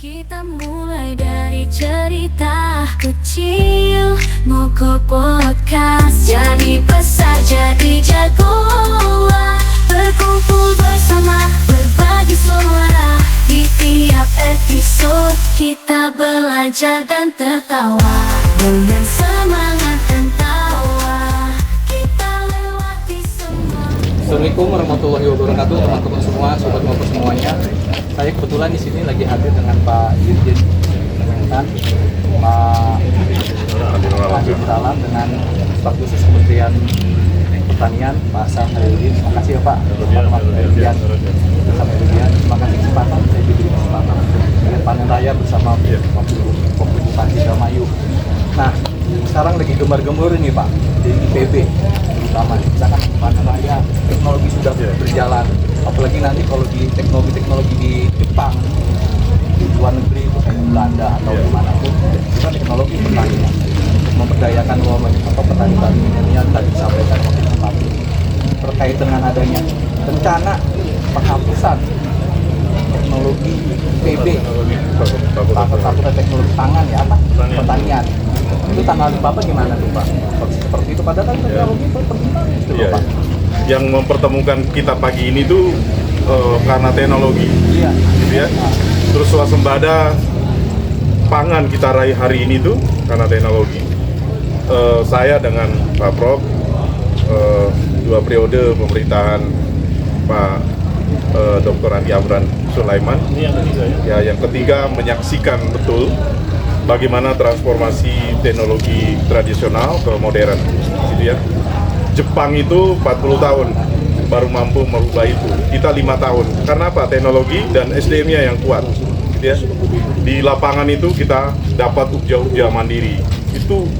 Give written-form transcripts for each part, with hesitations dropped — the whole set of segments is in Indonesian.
Kita mulai dari cerita kecil, mogok podcast, jadi besar, jadi jagoan. Berkumpul bersama, berbagi suara. Di tiap episode kita belajar dan tertawa. Dengan semangat dan tawa, kita lewati semua. Assalamualaikum warahmatullahi wabarakatuh, teman-teman semua, sobat ngobrol semuanya. Saya kebetulan di sini lagi hadir dengan Pak Dirjen Kementan, Pak Haji Salam, dengan staf khusus Kementerian Pertanian, Pak Sam Hairudin. Terima kasih ya Pak, Pak Dirjen. Terima kasih kesempatan saya diberi kesempatan untuk panen raya bersama Wakil Bupati Indramayu. Nah, sekarang lagi gembar-gembor ini Pak di IPB, terutama misalkan panen raya, teknologi sudah berjalan. Apalagi nanti kalau di teknologi di Jepang, di luar negeri itu kayak Belanda atau dimanapun, kita teknologi pertanian untuk memperdayakan atau petani-petani milenial tadi disampaikan waktu Bupati terkait dengan adanya rencana penghapusan teknologi PB, Fakultas Teknologi Pangan ya apa? Pertanian. Itu tanggal Bapak gimana tuh Pak? Seperti itu padahal kan teknologi itu penting banget gitu Pak. Yang mempertemukan kita pagi ini tuh karena teknologi, gitu ya. Terus swasembada pangan kita raih hari ini tuh karena teknologi. Saya dengan Pak Prof, 2 periode pemerintahan Pak Dr. Andi Amran Sulaiman. Yang ketiga menyaksikan betul bagaimana transformasi teknologi tradisional ke modern, gitu ya. Jepang itu 40 tahun baru mampu merubah itu. Kita 5 tahun. Karena apa? Teknologi dan SDM-nya yang kuat. Gitu ya. Di lapangan itu kita dapat uja-uja mandiri. Itu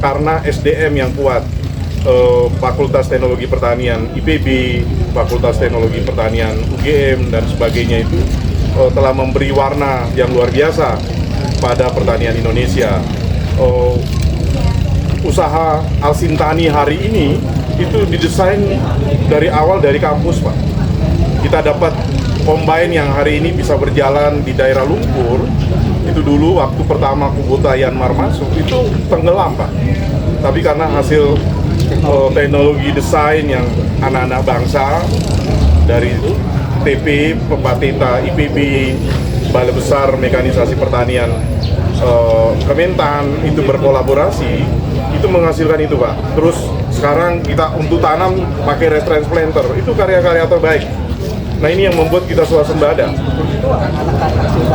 karena SDM yang kuat. Fakultas Teknologi Pertanian IPB, Fakultas Teknologi Pertanian UGM dan sebagainya itu telah memberi warna yang luar biasa pada pertanian Indonesia. Usaha Al-Sintani hari ini itu didesain dari awal dari kampus Pak. Kita dapat combine yang hari ini bisa berjalan di daerah lumpur. Itu dulu waktu pertama Kubota Yanmar masuk itu tenggelam Pak. Tapi karena hasil teknologi desain yang anak-anak bangsa dari TP, Pepateta, IPB, Balai Besar Mekanisasi Pertanian, Kementan itu berkolaborasi, itu menghasilkan itu Pak. Terus sekarang kita untuk tanam pakai race transplanter, itu karya-karya terbaik. Nah ini yang membuat kita swasembada.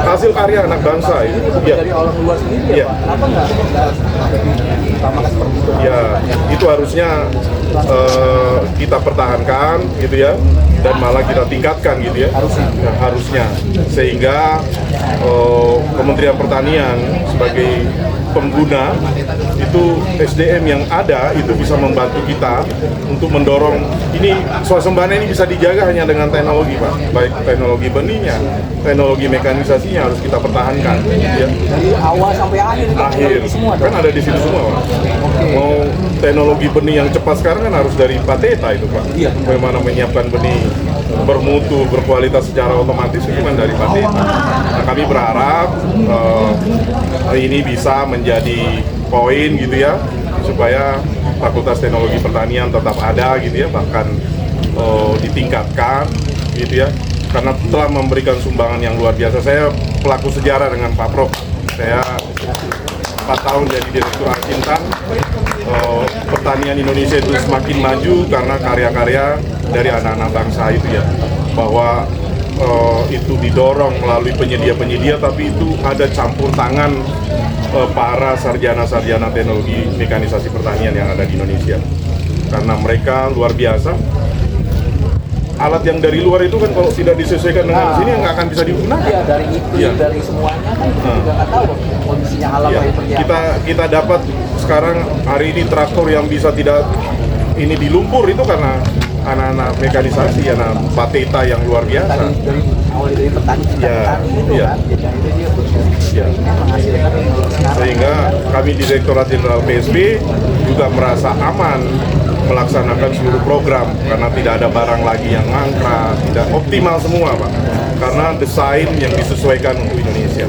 Hasil karya anak bangsa itu. Dari orang luar sendiri ya Pak? Kenapa nggak utamakan seperti itu? Ya, itu harusnya kita pertahankan gitu ya, dan malah kita tingkatkan gitu ya. Harusnya. Sehingga Kementerian Pertanian sebagai pengguna itu SDM yang ada itu bisa membantu kita untuk mendorong ini swasembada ini bisa dijaga hanya dengan teknologi Pak, baik teknologi benihnya, teknologi mekanisasinya harus kita pertahankan ya. Dari awal sampai akhir semua kan ada di situ semua Pak. Mau teknologi benih yang cepat sekarang kan harus dari Pateta itu Pak. Bagaimana menyiapkan benih bermutu, berkualitas secara otomatis itu kan dari Pateta. Nah, kami berharap ini bisa menjadi poin gitu ya, supaya Fakultas Teknologi Pertanian tetap ada gitu ya, bahkan ditingkatkan gitu ya, karena telah memberikan sumbangan yang luar biasa. Saya pelaku sejarah dengan Pak Prof. Saya 4 tahun jadi Direktur Al-Sintan. Pertanian Indonesia itu semakin maju karena karya-karya dari anak-anak bangsa itu ya, bahwa itu didorong melalui penyedia-penyedia, tapi itu ada campur tangan para sarjana-sarjana teknologi mekanisasi pertanian yang ada di Indonesia, karena mereka luar biasa. Alat yang dari luar itu kan kalau tidak disesuaikan dengan sini nggak akan bisa digunakan. Iya, dari iklim, dari semuanya kan kita juga nggak tahu kondisinya alam seperti apa. Kita dapat sekarang hari ini traktor yang bisa tidak ini di lumpur itu karena anak-anak mekanisasi, anak Pateta yang luar biasa. Dari awal dari petani itu kan, jadi akhirnya dia menghasilkan sekarang. Sehingga kami Direktorat Jenderal PSB juga merasa aman melaksanakan seluruh program karena tidak ada barang lagi yang mangkrak, tidak optimal semua Pak. karena desain yang disesuaikan untuk Indonesia.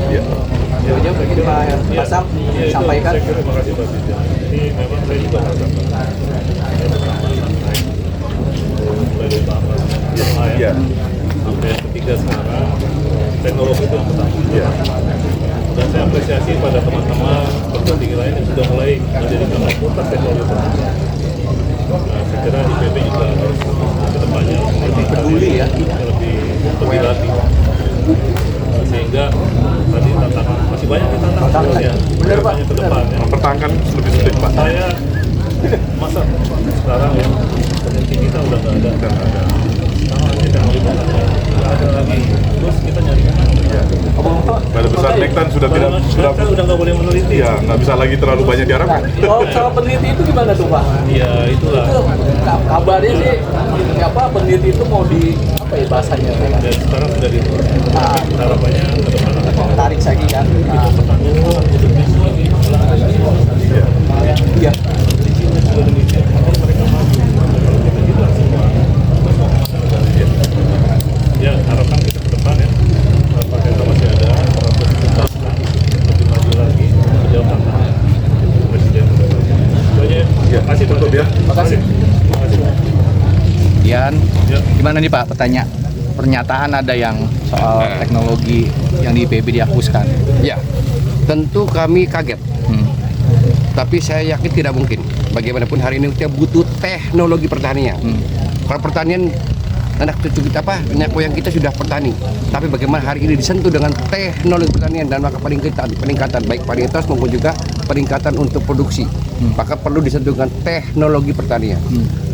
Ya. Itu aja mungkin Pak Sam sampaikan. Terima kasih Pak Siti. Ini memang saya juga merasakan dari tahapan Ya. sampai ketiga sekarang teknologi itu pertama. Ya. Dan saya apresiasi pada teman-teman perguruan tinggi lain yang sudah mulai menjadikan fakultas teknologi pertanian. Nah, saya kira IPB juga harus ke depannya lebih peduli ya. lebih latih. Sehingga tadi tantangan masih banyak tantangan ya. Benar, Pak. Ke depan ya. Mempertahankan lebih sulit, Pak. Saya masa sekarang ya peneliti kita udah nggak ada. Sekarang aja teknologi pertanian nggak ada lagi. Terus kita nyari kemana? Balai Besar Nektan sudah tidak Kan udah nggak boleh meneliti. ya nggak bisa lagi terlalu banyak diharapkan. Oh, soal peneliti itu gimana tuh Pak? Iya itulah. Itu kabarnya sih apa peneliti itu mau di apa ya bahasanya? Dan sekarang sudah di harapannya ke depan akan Tarik lagi kan. pertanian untuk visual di Iya. Indonesia kalau mereka maju kalau kita juga semua terus mau kemana negara dia. Ya harapan kita ke depan ya pakai masih ada untuk tuntaskan lebih maju lagi menjawab tantangan presiden itu aja ya. Ya, Terima kasih cukup ya. Terima kasih. Terima kasih Pak. Dian, Ya. gimana nih Pak pernyataan ada yang soal teknologi yang di IPB dihapuskan? Ya, tentu kami kaget. Tapi saya yakin tidak mungkin. Bagaimanapun hari ini kita butuh teknologi pertanian. Kalau pertanian anak cucu kita nenek moyang kita sudah petani. Tapi bagaimana hari ini disentuh dengan teknologi pertanian dan maka peningkatan baik varietas maupun juga peningkatan untuk produksi. Maka perlu disentuh dengan teknologi pertanian.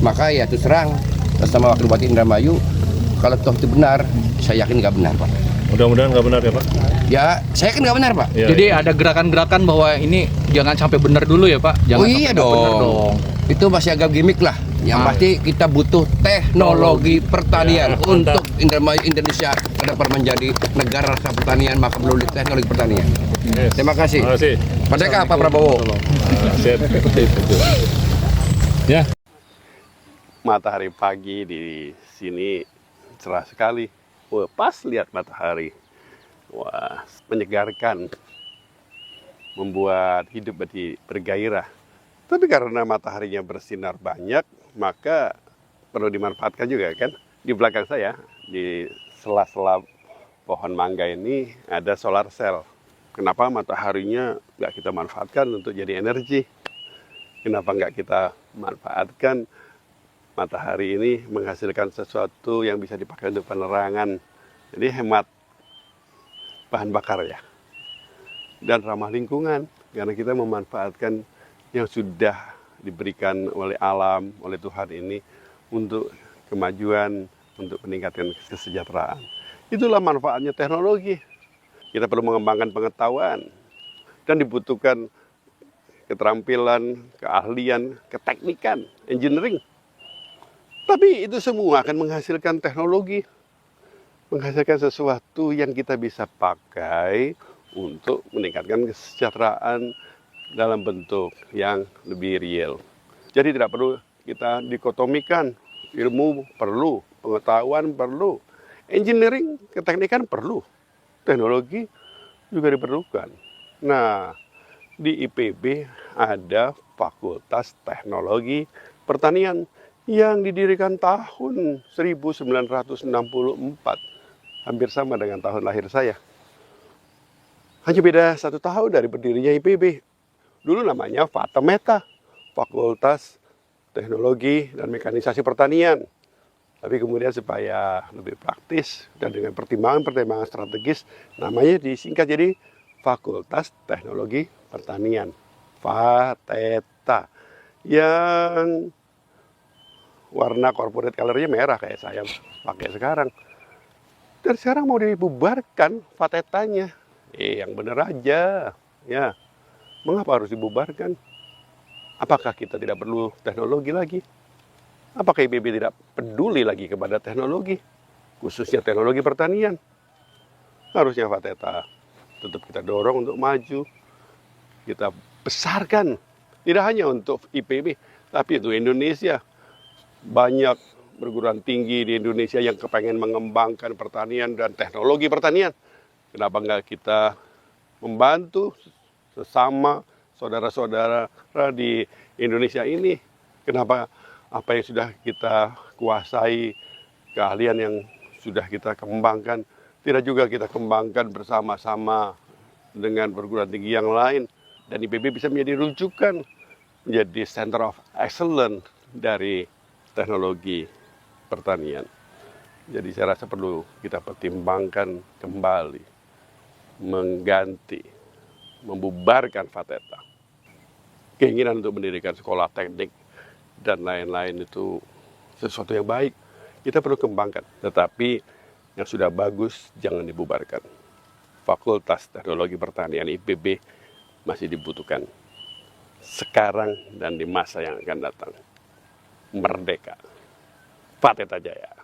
Maka ya terus terang bersama Wakil Bupati Indramayu, kalau toh itu benar, saya yakin nggak benar, Pak. Mudah-mudahan nggak benar ya Pak. Ya, saya yakin nggak benar, Pak. Ya, Jadi ada gerakan-gerakan bahwa ini jangan sampai benar dulu ya Pak. Jangan Oh iya sampai nggak benar dong. Itu masih agak gimmick lah. Yang pasti kita butuh teknologi pertanian Ya, untuk mantap. Indramayu Indonesia ke depan menjadi negara rasa pertanian, maka perlu teknologi pertanian. Yes. Terima kasih. Terima kasih. Merdeka Pak Prabowo. Siap. Ya. Matahari pagi di sini cerah sekali. Wah, pas lihat matahari. Wah, menyegarkan. Membuat hidup jadi bergairah. Tapi karena mataharinya bersinar banyak, maka perlu dimanfaatkan juga kan. Di belakang saya, di sela-sela pohon mangga ini ada solar cell. Kenapa mataharinya nggak kita manfaatkan untuk jadi energi? Kenapa nggak kita manfaatkan matahari ini menghasilkan sesuatu yang bisa dipakai untuk penerangan. Jadi hemat bahan bakar ya. Dan ramah lingkungan. Karena kita memanfaatkan yang sudah diberikan oleh alam, oleh Tuhan ini untuk kemajuan, untuk meningkatkan kesejahteraan. Itulah manfaatnya teknologi. Kita perlu mengembangkan pengetahuan. Dan dibutuhkan keterampilan, keahlian, keteknikan, engineering. Tapi itu semua akan menghasilkan teknologi, menghasilkan sesuatu yang kita bisa pakai untuk meningkatkan kesejahteraan dalam bentuk yang lebih real. Jadi tidak perlu kita dikotomikan, ilmu perlu, pengetahuan perlu, engineering, keteknikan perlu, teknologi juga diperlukan. Nah, di IPB ada Fakultas Teknologi Pertanian yang didirikan tahun 1964, hampir sama dengan tahun lahir saya. Hanya beda 1 tahun dari berdirinya IPB. Dulu namanya FATEMETA, Fakultas Teknologi dan Mekanisasi Pertanian. Tapi kemudian supaya lebih praktis dan dengan pertimbangan-pertimbangan strategis, namanya disingkat jadi Fakultas Teknologi Pertanian, FATETA, yang warna corporate colornya merah kayak saya pakai sekarang. Dan sekarang mau dibubarkan FATETA-nya. Yang benar aja. Ya, mengapa harus dibubarkan? Apakah kita tidak perlu teknologi lagi? Apakah IPB tidak peduli lagi kepada teknologi? Khususnya teknologi pertanian. Harusnya FATETA tetap kita dorong untuk maju. Kita besarkan. Tidak hanya untuk IPB, tapi untuk Indonesia. Banyak perguruan tinggi di Indonesia yang kepengen mengembangkan pertanian dan teknologi pertanian. Kenapa nggak kita membantu sesama saudara-saudara di Indonesia ini? Kenapa apa yang sudah kita kuasai, keahlian yang sudah kita kembangkan, tidak juga kita kembangkan bersama-sama dengan perguruan tinggi yang lain, dan IPB bisa menjadi rujukan, menjadi center of excellence dari teknologi pertanian. Jadi saya rasa perlu kita pertimbangkan kembali, mengganti, membubarkan FATETA. Keinginan untuk mendirikan sekolah teknik dan lain-lain itu sesuatu yang baik, kita perlu kembangkan. Tetapi yang sudah bagus jangan dibubarkan. Fakultas Teknologi Pertanian IPB masih dibutuhkan sekarang dan di masa yang akan datang. Merdeka. FATETA Jaya.